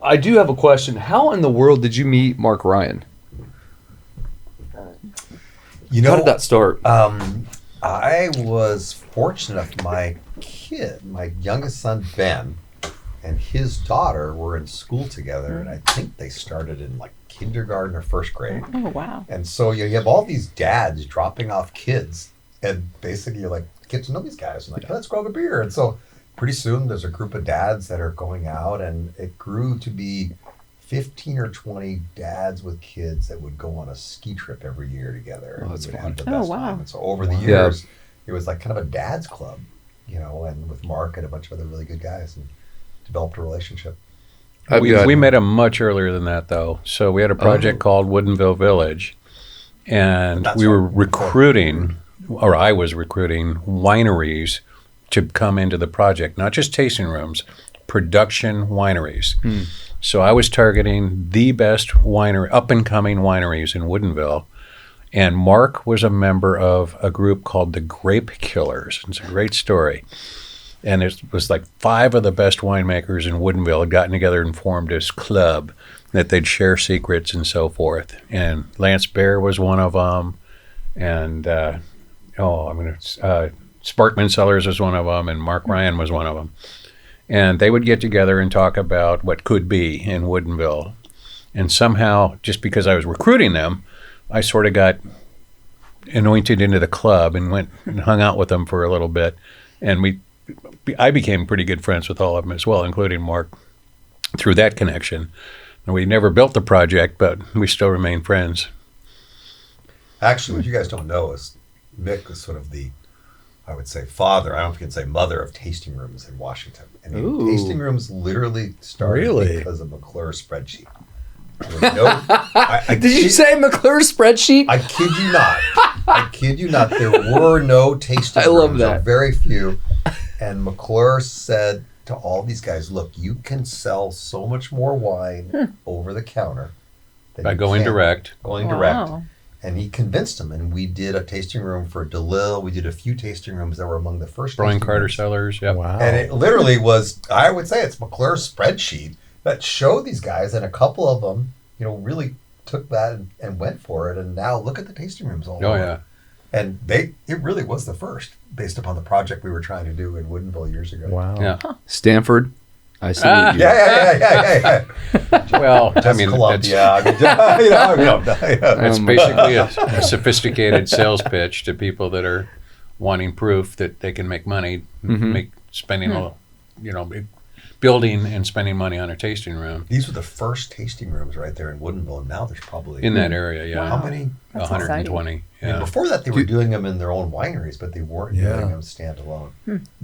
I do have a question. How in the world did you meet Mark Ryan? How did that start? I was fortunate enough, my youngest son, Ben, and his daughter were in school together, and I think they started in like kindergarten or first grade. Oh, wow. And so you have all these dads dropping off kids, and basically you're like, get to know these guys, and like, let's grab a beer. And so pretty soon there's a group of dads that are going out, and it grew to be 15 or 20 dads with kids that would go on a ski trip every year together. Oh, that's and would fun. have the best wow. time. And so over the years, it was like kind of a dad's club, and with Mark and a bunch of other really good guys, and developed a relationship. We met him much earlier than that, though. So we had a project called Woodinville Village, and we were recruiting, or I was recruiting, wineries to come into the project, not just tasting rooms, production wineries. So I was targeting the best up-and-coming wineries in Woodinville, and Mark was a member of a group called the Grape Killers. It's a great story. And it was like 5 of the best winemakers in Woodinville had gotten together and formed this club that they'd share secrets and so forth. And Lance Bear was one of them, and Sparkman Cellars was one of them, and Mark Ryan was one of them. And they would get together and talk about what could be in Woodinville. And somehow, just because I was recruiting them, I sort of got anointed into the club and went and hung out with them for a little bit. And I became pretty good friends with all of them as well, including Mark, through that connection. And we never built the project, but we still remain friends. Actually, what you guys don't know is Mick was sort of the, I would say, father, I don't know if you can say mother, of tasting rooms in Washington. And tasting rooms literally started because of McClure's spreadsheet. Did you say McClure's spreadsheet? I kid you not. I kid you not. There were no tasting rooms. I love that. Very few. And McClure said to all these guys, look, you can sell so much more wine over the counter. By going direct. Going direct. And he convinced them, and we did a tasting room for DeLille. We did a few tasting rooms that were among the first. Brian Carter Cellars, yeah. Wow. And it literally was, I would say it's McClure's spreadsheet that showed these guys, and a couple of them, really took that and went for it. And now look at the tasting rooms all over. Yeah. And it really was the first, based upon the project we were trying to do in Woodinville years ago. Wow. Yeah. Stanford. I see. Yeah. Well, Just I mean, Columbia. It's basically a sophisticated sales pitch to people that are wanting proof that they can make money, building and spending money on a tasting room. These were the first tasting rooms right there in Woodinville, and now there's probably in that area. Yeah. How many? That's 120. exciting. Yeah. Before that, they were doing them in their own wineries, but they weren't doing them standalone.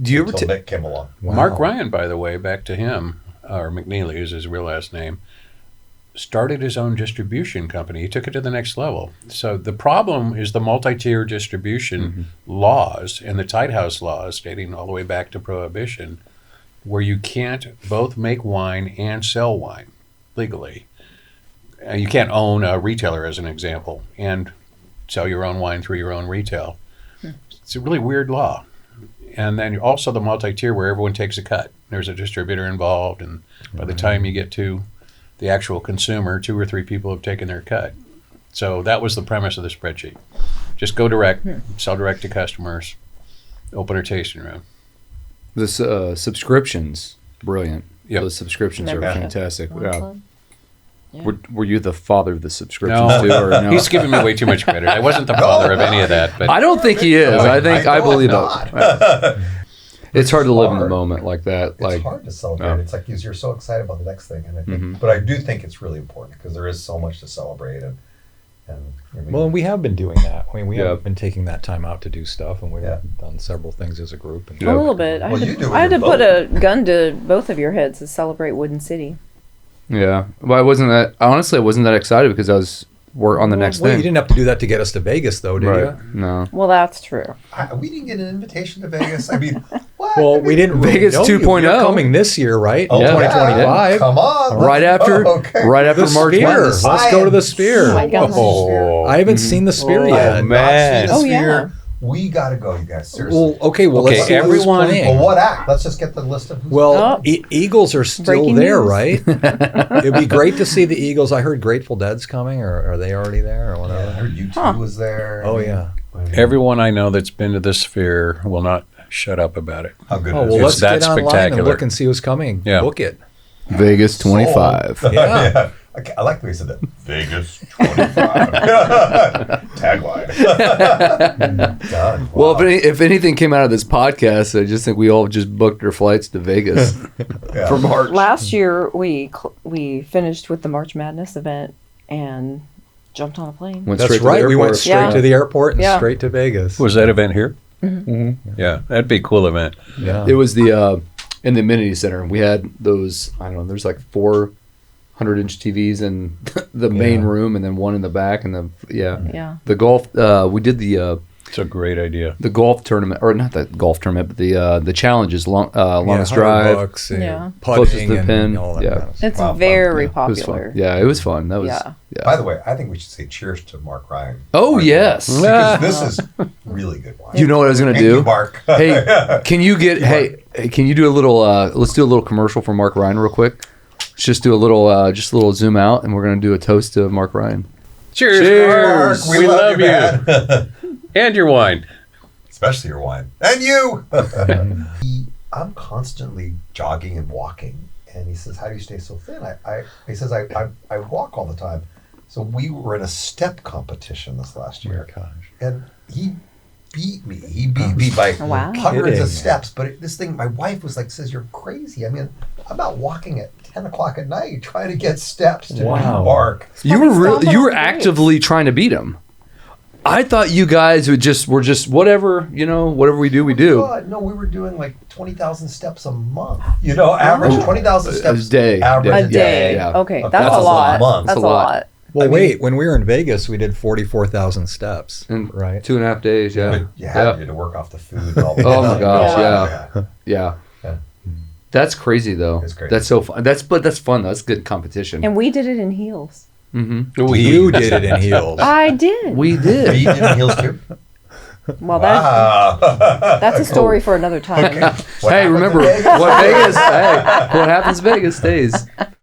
Do you ever until Mick came along? Wow. Mark Ryan, by the way, back to him, or McNeely is his real last name, started his own distribution company. He took it to the next level. So the problem is the multi-tier distribution laws and the tight house laws dating all the way back to Prohibition, where you can't both make wine and sell wine legally. You can't own a retailer, as an example, and sell your own wine through your own retail. It's a really weird law. And then also the multi-tier where everyone takes a cut. There's a distributor involved, and by the time you get to the actual consumer, 2 or 3 people have taken their cut. So that was the premise of the spreadsheet. Just go direct, sell direct to customers, open a tasting room. The subscriptions, brilliant. Yep. The subscriptions are fantastic. Yeah. Were you the father of the subscriptions too? Or no? He's giving me way too much credit. I wasn't the father of any of that. But I don't think he is. I believe it. It's hard to live in the moment like that. It's hard to celebrate. It's like you're so excited about the next thing, and I think, but I do think it's really important because there is so much to celebrate, and well, we have been doing that. I mean, we have been taking that time out to do stuff, and we've done several things as a group. And a little bit. I had to put a gun to both of your heads to celebrate Wooden City. Yeah, well, I wasn't that excited because I was on the next thing. You didn't have to do that to get us to Vegas, though, did you? No. Well, that's true. We didn't get an invitation to Vegas. I mean, what? Well, we didn't. Vegas 2.0 coming this year, right? Oh, 2025. Yeah. Come on. Right after March Madness. Let's go to the Sphere. Oh my gosh. I haven't seen the Sphere yet. Man. Oh yeah. We got to go, you guys. Seriously. Well, okay. Well, Okay, let's see who's everyone- playing. Well, what act? Let's just get the list of who's Well, Oh. Eagles are still Breaking there, news. right? It'd be great to see the Eagles. I heard Grateful Dead's coming, or are they already there, or Yeah, whatever? I heard U2 was there. Oh, yeah. Everyone I know that's been to the Sphere will not shut up about it. How good Oh, is well, it? let's that get online and spectacular. look and see who's coming. Yeah. Book it. Vegas 25. Sold. Yeah. I like the way you said that. Vegas 25. Tagline. Done. Well, Wow. if anything came out of this podcast, I just think we all just booked our flights to Vegas Yeah. for March. Last year we finished with the March Madness event and jumped on a plane. Went That's straight to the right. We went airport. straight Yeah. to the airport and Yeah. straight to Vegas. Was that event here? Mhm. Yeah, that'd be a cool event. Yeah. It was the in the amenity center. We had those. I don't know. There's like 400-inch TVs in the main Yeah. room, and then one in the back, and then Yeah. the golf. We did the It's a great idea. golf tournament, or not the golf tournament, but the challenges, longest 100 drive. bucks and Yeah. Closest to putting the and pin. all that Yeah. kind of stuff. It's Wow, very It was popular. fun. Yeah, it was fun. That was Yeah. By the way, I think we should say cheers to Mark Ryan. Oh, Mark yes. Ryan. Because this is really good wine. You know what I was gonna Thank do? you, Mark. Hey, can you get? Hey, can you do a little? Let's do a little commercial for Mark Ryan real quick. Let's just do a little zoom out, and we're gonna do a toast to Mark Ryan. Cheers, Mark, We love you. man. And your wine. Especially your wine. And you! I'm constantly jogging and walking. And he says, how do you stay so thin? He says, I walk all the time. So we were in a step competition this last year. Oh my gosh. And he beat me. He beat me by Wow. hundreds Kidding. of steps. But this thing, my wife was like, says, you're crazy. I mean, I'm out walking at 10 o'clock at night trying to get steps to Wow. Mark. You were Probably really, stumbled you were on the grapes. actively trying to beat him. I thought you guys were just whatever whatever we do, we do. God, no, we were doing like 20,000 steps a month. Average 20,000 steps A day. Average A day. Yeah. Okay, Okay, that's that's a a lot. month. That's That's a a lot. lot. Well, I mean- wait. When we were in Vegas, we did 44,000 steps. In Right. 2.5 days. Yeah. But you had to work off the food and all Oh my gosh, yeah. Yeah. Yeah. That's crazy though. It's crazy. That's so fun. That's fun though. That's good competition. And we did it in heels. Mm-hmm. You did it in heels. I did. We Are did. you in heels too? Well, Wow. that's a story for another time. What Hey, happened remember in Vegas? what Vegas? Hey, what happens in Vegas stays.